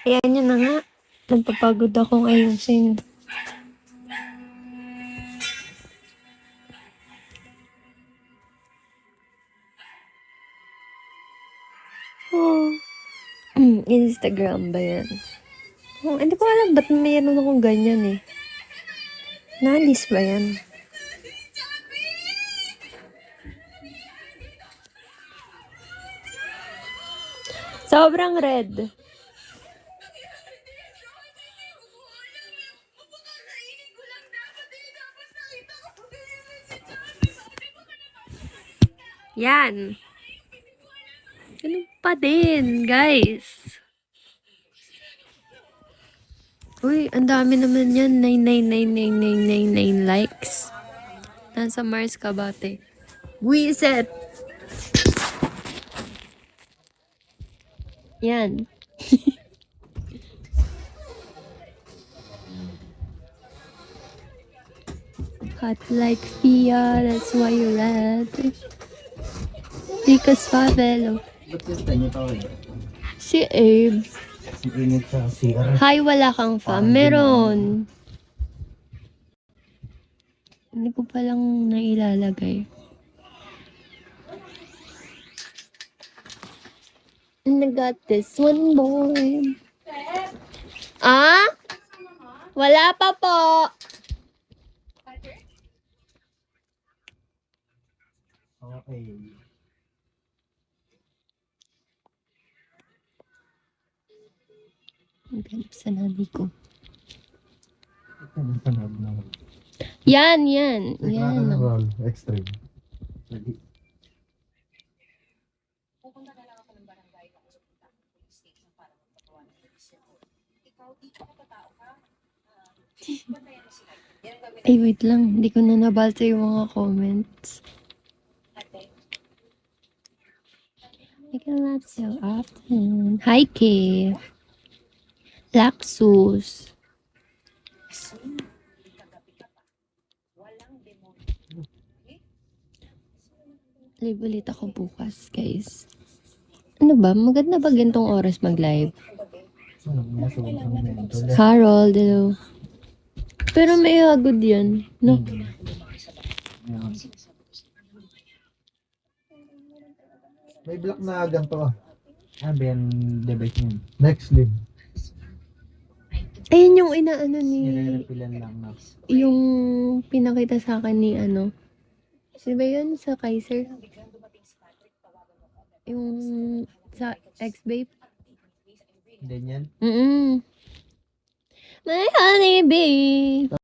Ayan yun na nga. Nagpapagod akong ayusin. Oh. Instagram ba yan? Oh, hindi ko alam ba't mayroon akong ganyan eh. Nalis ba yan? Sobrang red. Yan. Ganun pa din, guys. Uy, ang dami naman yan. 9999999 likes. Nasa Mars ka ba, te? Wiset! Yan. Hot like Fia, that's why you're red. Because Favelo. Ba't yung tanyo tao eh? Si Abe. Ang init sa CR. Hi, wala kang fam. Meron. Hindi ko palang nailalagay. And I got this one boy. Ah? Wala pa po. Okay. Ang ganap sa nanay ko. Ito ang panag na. Yan, yan. Yan. Roll. Extreme. Ready? Pupunta na lang ako ng barangay ako sa punta ng police station para magpagawa ng revisyon. Ikaw, dito ka patao ka. Bantayan mo sila. Yan ang gagawin Ay, wait lang. Hindi ko na nabasa yung mga comments. natin. I can laugh so often. Hi, Kay. Lapsus. Kagabi ka pa. Walang demonyo. Live ulit ako bukas, guys. Ano ba? Maganda ba gantong oras mag-live? Ano nga sa mga Harold, hello. Pero may hagod yan, no? May black na ganito ah. Ano yan device niyan? Next live. Ayun yung inaano ni... Nire-repilan lang na. Yung pinakita sa akin ni ano. Sino ba yun? Sa Kaiser? Yung sa ex-babe? Ganyan. My honey babe.